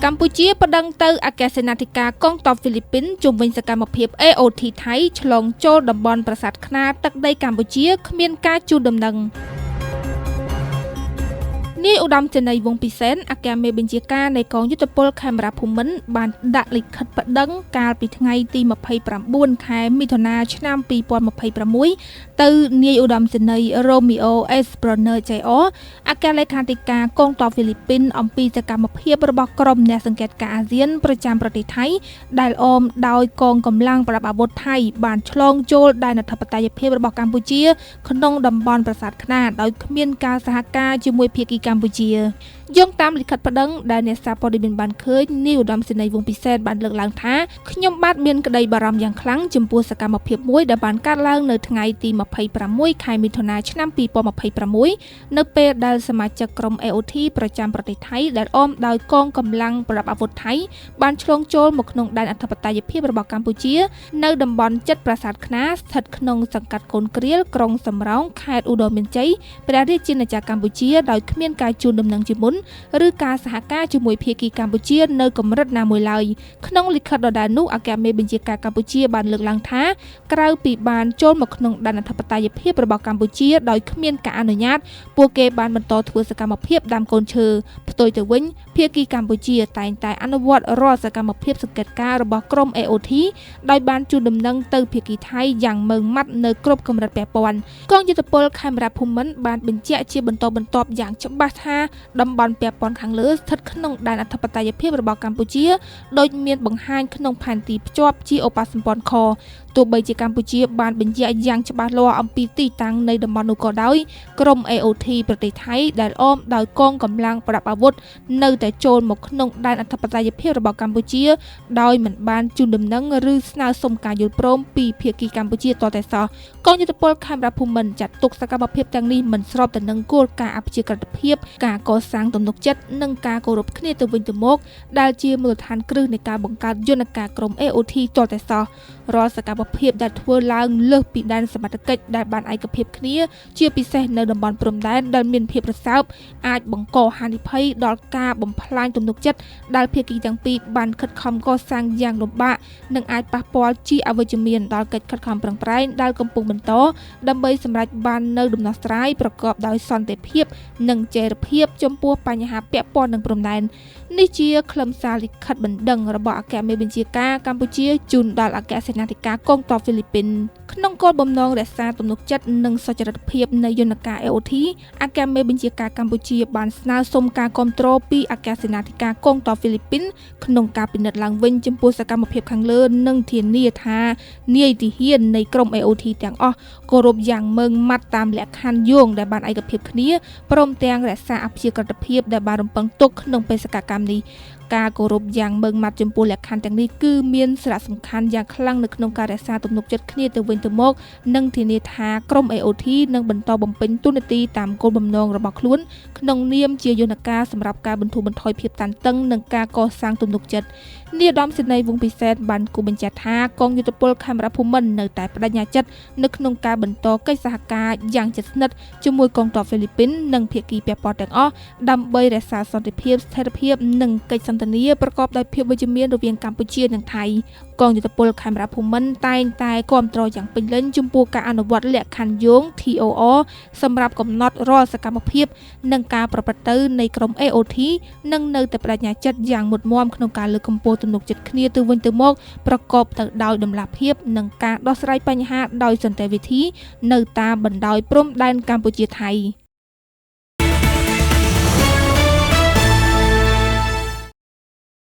កម្ពុជាប្តឹងទៅអគ្គសេនាធិការកងទ័ពហ្វីលីពីនជុំវិញសកម្មភាព AOT ថៃឆ្លងចូលតំបន់ប្រាសាទខ្នាតទឹកដីកម្ពុជាគ្មានការជូនដំណឹងនាយឧត្តមសេនីយ៍វង្សពិសេសអគ្គមេបញ្ជាការនៃកងយុទ្ធពលខេមរភូមិន្ទបានដាក់លិខិតប្តឹងកាលពីថ្ងៃទី29ខែមិថុនាឆ្នាំ2026ទៅនាយឧត្តមសេនីយ៍ Romeo Esperner Jr. អគ្គលេខាធិការកងទ័ពហ្វីលីពីនអំពីសកម្មភាពរបស់ក្រុមអ្នកសង្កេតការណ៍អាស៊ានប្រចាំប្រទេសថៃដែលអមដោយកងកម្លាំងប្រដាប់អាវុធថៃបានឆ្លងចូលដែនអធិបតេយ្យភាពរបស់កម្ពុជាក្នុងតំបន់ប្រាសាទខ្នាតដោយគ្មានការសហការជាមួយភាគីកម្ពុជាយោងតាមលិខិតប្តឹងដែលអ្នកសារព័ត៌មានបានឃើញនាយឧត្តមសេនីយ៍វង្សពិសេសបានលើកឡើងថាខ្ញុំបាទមានក្តីបារម្ភយ៉ាងខ្លាំងចំពោះសកម្មភាពមួយដែលបានកើតឡើងនៅថ្ងៃទី26ខែមិថុនាឆ្នាំ2026នៅពេលដែលសមាជិកក្រុម AOT ប្រចាំប្រទេសថៃដែលអមដោយកងកម្លាំងប្រដាប់អាវុធថៃបានឆ្លងចូលមកក្នុងដែនអធិបតេយ្យភាពរបស់កម្ពុជានៅតំបន់ជិតប្រាសាទខ្នាតស្ថិតក្នុងសង្កាត់កូនគ្រៀលក្រុងសំរោងខេត្តឧត្តរមានជ័យព្រះរាជាណាចក្រកម្ពុជាដោយគ្មានការជូនដំណឹងជាមុនឬការសហការជាមួយភាគីកម្ពុជានៅកម្រិតណាមួយឡើយក្នុងលិខិតដដែលនោះអគ្គមេបញ្ជាការកម្ពុជាបានលើកឡើងថាក្រៅពីបានចូលមកក្នុងដែនអធិបតេយ្យភាពរបស់កម្ពុជាដោយគ្មានការអនុញ្ញាតពួកគេបានបន្តធ្វើសកម្មភាពដាំកូនឈើផ្ទុយទៅវិញភាគីកម្ពុជាតែងតែអនុវត្តរាល់សកម្មភាពសង្កេតការណ៍របស់ក្រុម AOT ដោយបានជូនដំណឹងទៅភាគីថៃយ៉ាងម៉ឺងម៉ាត់នៅគ្រប់កម្រិតពាក់ព័ន្ធកងយុទ្ធពលខេមរភូមិន្ទបានបញ្ជាក់ជាបន្តបន្ទាប់យ៉ាងច្បាស់ថាតំបន់ពាក់ព័ន្ធខាងលើស្ថិតក្នុងដែនអធិបតេយ្យភាពរបស់កម្ពុជាដោយមានបង្ហាញក្នុងផែនទីភ្ជាប់ជាឧបសម្ព័ន្ធខទោះបីជាកម្ពុជាបានបញ្ជាក់យ៉ាងច្បាស់លាស់អំពីទីតាំងនៃតំបន់នោះក៏ដោយក្រុម AOT ប្រទេសថៃដែលអមដោយកងកម្លាំងប្រដាប់អាវុធនៅតែចូលមកក្នុងដែនអធិបតេយ្យភាពរបស់កម្ពុជាដោយមិនបានជូនដំណឹងឬស្នើសុំការយល់ព្រមពីភាគីកម្ពុជាតតែសោះកងយុទ្ធពលខេមរភូមិន្ទចាត់ទុកសកម្មភាពទាំងនេះមិនស្របទៅនឹងគោលការណ៍អព្យាក្រឹតភាពការកសាងទំនុកចិត្តនិងការគោរពគ្នាទៅវិញទៅមកដែលជាមូលដ្ឋានគ្រឹះនៃការបង្កើតយន្តការក្រុម AOT តតែសោះរាល់សកម្មភាពដែលធ្វើឡើងលើសពីដែនសមត្ថកិច្ចដែលបានឯកភាពគ្នាជាពិសេសនៅតំបន់ព្រំដែនដែលមានភាពរសើបអាចបង្កហានិភ័យដល់ការបំផ្លាញទំនុកចិត្តដែលភាគីទាំងពីរបានខិតខំកសាងយ៉ាងលំបាកនិងអាចប៉ះពាល់ជាអវិជ្ជមានដល់កិច្ចខិតខំប្រឹងប្រែងដែលកំពុងបន្តដើម្បីសម្រេចបាននូវដំណោះស្រាយប្រកបដោយសន្តិភាពនិងចីរភាពចំពោះបញ្ហាពាក់ព័ន្ធនឹងព្រំដែននេះជាខ្លឹមសារលិខិតបណ្ដឹងរបស់អគ្គមេបញ្ជាការកម្ពុជាជូនដល់អគ្គសេនាធិការកងទ័ពហ្វីលីពីនក្នុងគោលបំណងរក្សាទំនុកចិត្តនិងសុចរិតភាពនៃយន្តការ AOT អគ្គមេបញ្ជាការកម្ពុជាបានស្នើសុំការគាំទ្រពីអគ្គសេនាធិការកងទ័ពហ្វីលីពីនក្នុងការពិនិត្យឡើងវិញចំពោះសកម្មភាពខាងលើនិងធានាថានាយទាហាននៃក្រុម AOT ទាំងអស់គោរពយ៉ាងម៉ឺងម៉ាត់តាមលក្ខខណ្ឌយោងដែលបានឯកភាពគ្នាព្រមទាំងរក្សាអព្យាក្រឹតភាពដែលបានរំពឹងទុកក្នុងបេសកកម្មនេះការគោរពយ៉ាងម៉ឺងម៉ាត់ចំពោះលក្ខខណ្ឌទាំងនេះគឺមានសារៈសំខាន់យ៉ាងខ្លាំងនៅក្នុងការរក្សាទំនុកចិត្តគ្នាទៅវិញទៅមកនិងធានាថាក្រុម AOT នឹងបន្តបំពេញតួនាទីតាមគោលបំណងរបស់ខ្លួនក្នុងនាមជាយន្តការសម្រាប់ការបន្ធូរបន្ថយភាពតានតឹងនិងការកសាងទំនុកចិត្តនាយឧត្តមសេនីយ៍វង្សពិសេសបានគូបញ្ជាក់ថាកងយុទ្ធពលខេមរភូមិន្ទនៅតែបដិញ្ញាចិត្តនៅក្នុងការបន្តកិច្ចសហការយ៉ាងជិតស្និទ្ធជាមួយកងទ័ពហ្វីលីពីននិងភាគីពាក់ព័ន្ធទាំងអស់ដើម្បីរក្សាសន្តិភាពស្ថិរភាពនិងកិច្ចសន្ទនាប្រកបដោយភាពវិជ្ជមានរវាងកម្ពុជានិងថៃកងយុទ្ធពលខេមរភូមិន្ទតែងតែគាំទ្រយ៉ាងពេញលេញចំពោះការអនុវត្តលក្ខខណ្ឌយោង TOR សម្រាប់កំណត់រាល់សកម្មភាពនិងការប្រព្រឹត្តទៅនៃក្រុម AOT និងនៅតែបដិញ្ញាចិត្តយ៉ាងមុតមាំក្នុងការលើកកម្ពស់ទំនុកចិត្តគ្នាទៅវិញទៅមកប្រកបទៅដោយតម្លាភាពនិងការដោះស្រាយបញ្ហាដោយសន្តិវិធីនៅតាមបណ្ដោយព្រំដែនកម្ពុជាថៃ